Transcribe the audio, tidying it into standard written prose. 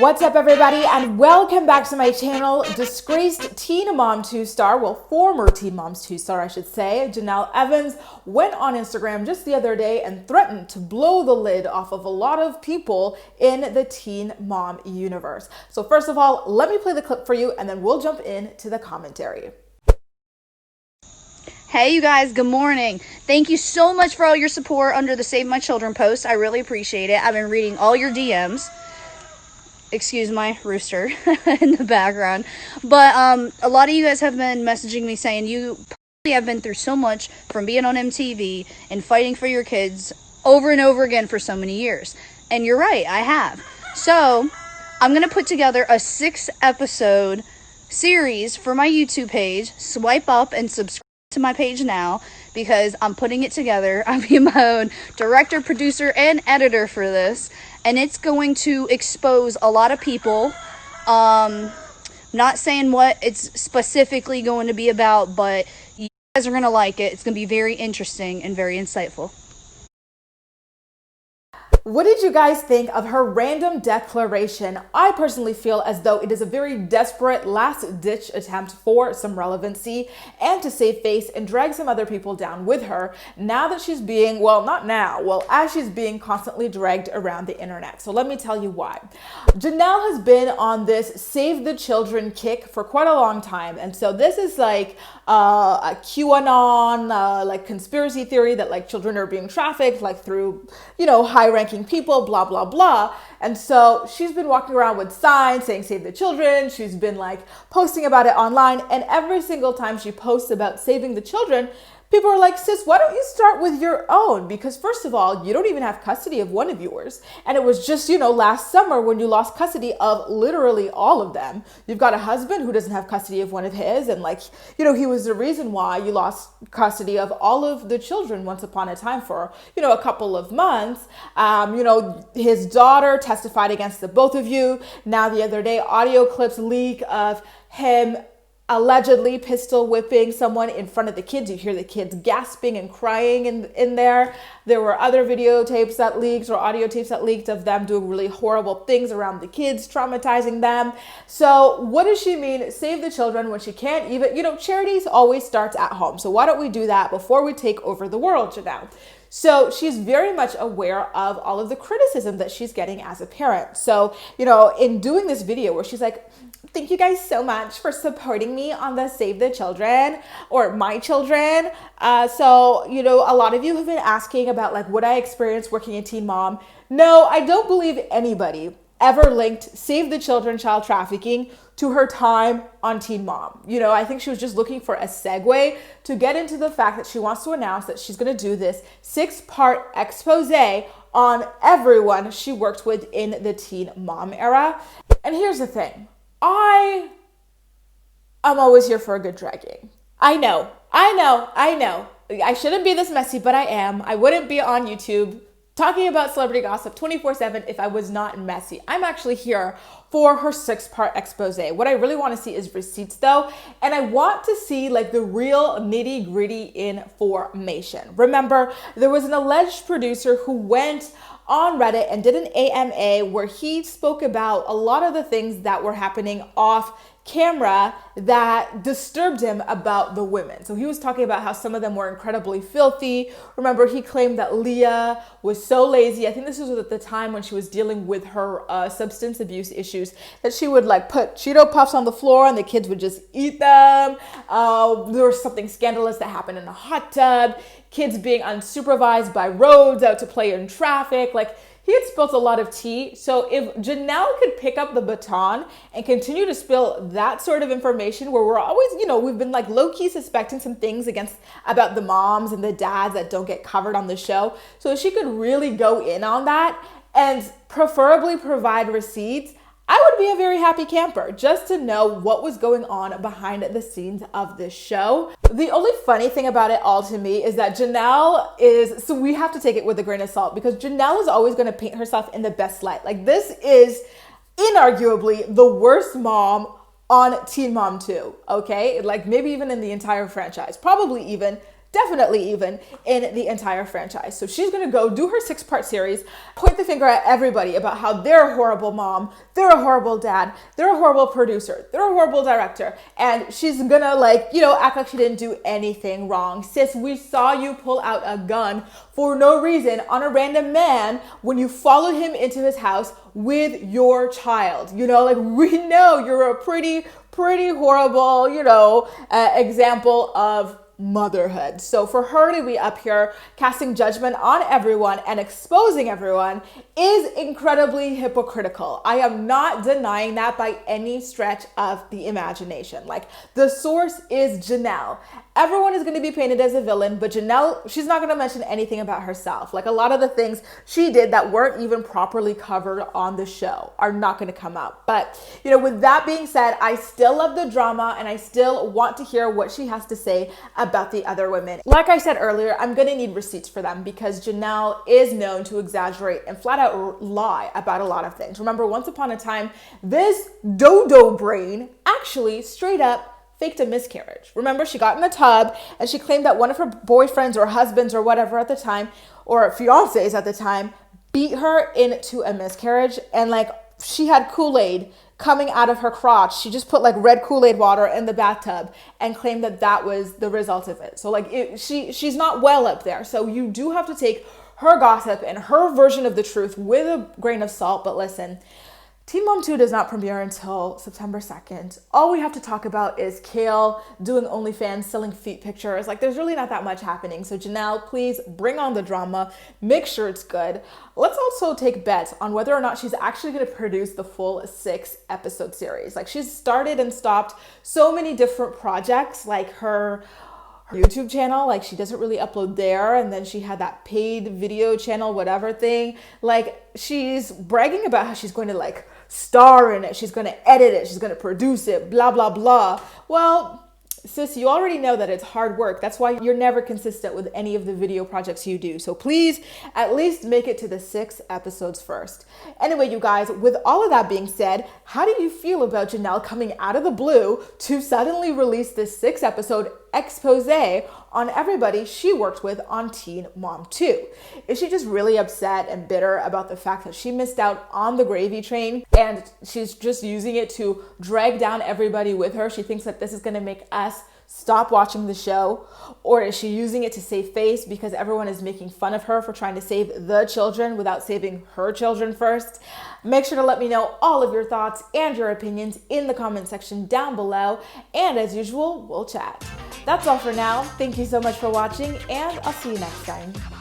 What's up, everybody, and welcome back to my channel. Disgraced Teen Mom 2-star, well, former Teen Moms 2-star, I should say, Jenelle Evans went on Instagram just the other day and threatened to blow the lid off of a lot of people in the Teen Mom universe. So first of all, let me play the clip for you, and then we'll jump into the commentary. Hey you guys, good morning. Thank you so much for all your support under the Save My Children post. I really appreciate it. I've been reading all your DMs. Excuse my rooster in the background. But a lot of you guys have been messaging me saying you probably have been through so much from being on MTV and fighting for your kids over and over again for so many years. And you're right, I have. So I'm going to put together a 6-episode series for my YouTube page. Swipe up and subscribe to my page now because I'm putting it together. I'm being my own director, producer, and editor for this. And it's going to expose a lot of people. Not saying what it's specifically going to be about, but you guys are going to like it. It's going to be very interesting and very insightful. What did you guys think of her random declaration? I personally feel as though it is a very desperate last-ditch attempt for some relevancy and to save face and drag some other people down with her now that she's being, well, not now, well, as she's being constantly dragged around the internet. So let me tell you why. Jenelle has been on this Save the Children kick for quite a long time. And so this is like a QAnon, like conspiracy theory that like children are being trafficked, like through, you know, high-ranking people, blah, blah, blah. And so she's been walking around with signs saying Save the Children. She's been like posting about it online. And every single time she posts about saving the children, people are like, sis, why don't you start with your own? Because first of all, you don't even have custody of one of yours. And it was just, you know, last summer when you lost custody of literally all of them. You've got a husband who doesn't have custody of one of his. And like, you know, he was the reason why you lost custody of all of the children once upon a time for, you know, a couple of months. You know, his daughter testified against the both of you. Now the other day, audio clips leak of him allegedly pistol whipping someone in front of the kids. You hear the kids gasping and crying in there. There were other videotapes that leaked or audio tapes that leaked of them doing really horrible things around the kids, traumatizing them. So what does she mean, save the children, when she can't even, you know, charities always starts at home. So why don't we do that before we take over the world, Jenelle? So she's very much aware of all of the criticism that she's getting as a parent. So, you know, in doing this video where she's like, thank you guys so much for supporting me on the Save the Children or my children. So, you know, a lot of you have been asking about like what I experienced working in Teen Mom. No, I don't believe anybody ever linked Save the Children child trafficking to her time on Teen Mom. You know, I think she was just looking for a segue to get into the fact that she wants to announce that she's going to do this 6-part expose on everyone she worked with in the Teen Mom era. And here's the thing. I'm always here for a good dragging. I know. I shouldn't be this messy, but I am. I wouldn't be on YouTube talking about celebrity gossip 24/7 if I was not messy. I'm actually here for her 6-part expose. What I really want to see is receipts though. And I want to see like the real nitty gritty information. Remember, there was an alleged producer who went on Reddit and did an AMA where he spoke about a lot of the things that were happening off camera that disturbed him about the women. So he was talking about how some of them were incredibly filthy. Remember, he claimed that Leah was so lazy. I think this was at the time when she was dealing with her substance abuse issues, that she would like put Cheeto Puffs on the floor and the kids would just eat them. There was something scandalous that happened in a hot tub, kids being unsupervised by roads out to play in traffic. Like, he had spilled a lot of tea. So if Jenelle could pick up the baton and continue to spill that sort of information where we're always, you know, we've been like low-key suspecting some things about the moms and the dads that don't get covered on the show. So if she could really go in on that and preferably provide receipts, I would be a very happy camper just to know what was going on behind the scenes of this show. The only funny thing about it all to me is that Jenelle is, so we have to take it with a grain of salt because Jenelle is always going to paint herself in the best light. Like, this is inarguably the worst mom on Teen Mom 2, okay? Like maybe even in the entire franchise, probably even definitely even in the entire franchise. So she's gonna go do her 6-part series, point the finger at everybody about how they're a horrible mom, they're a horrible dad, they're a horrible producer, they're a horrible director, and she's gonna act like she didn't do anything wrong. Sis, we saw you pull out a gun for no reason on a random man when you followed him into his house with your child. We know you're a pretty horrible, example of motherhood. So for her to be up here casting judgment on everyone and exposing everyone is incredibly hypocritical. I am not denying that by any stretch of the imagination. The source is Jenelle. Everyone is going to be painted as a villain, but Jenelle, she's not going to mention anything about herself. A lot of the things she did that weren't even properly covered on the show are not going to come out. But, with that being said, I still love the drama and I still want to hear what she has to say about the other women. Like I said earlier, I'm going to need receipts for them because Jenelle is known to exaggerate and flat out lie about a lot of things. Remember, once upon a time, this dodo brain actually straight up faked a miscarriage. Remember, she got in the tub and she claimed that one of her boyfriends or husbands or whatever at the time, or fiancés at the time, beat her into a miscarriage, and she had Kool-Aid coming out of her crotch. She just put red Kool-Aid water in the bathtub and claimed that that was the result of it. So she's not well up there. So you do have to take her gossip and her version of the truth with a grain of salt. But listen, Teen Mom 2 does not premiere until September 2nd. All we have to talk about is Kale doing OnlyFans, selling feet pictures. There's really not that much happening. So Jenelle, please bring on the drama. Make sure it's good. Let's also take bets on whether or not she's actually going to produce the full 6-episode series. She's started and stopped so many different projects, her YouTube channel, she doesn't really upload there, and then she had that paid video channel, whatever thing. She's bragging about how she's going to star in it, she's going to edit it, she's going to produce it, blah blah blah. Well, sis, you already know that it's hard work. That's why you're never consistent with any of the video projects you do. So please, at least make it to the 6 episodes first. Anyway, you guys, with all of that being said, how do you feel about Jenelle coming out of the blue to suddenly release this 6-episode expose on everybody she worked with on Teen Mom 2? Is she just really upset and bitter about the fact that she missed out on the gravy train and she's just using it to drag down everybody with her? She thinks that this is going to make us stop watching the show? Or is she using it to save face because everyone is making fun of her for trying to save the children without saving her children first? Make sure to let me know all of your thoughts and your opinions in the comment section down below. And as usual, we'll chat. That's all for now. Thank you so much for watching, and I'll see you next time.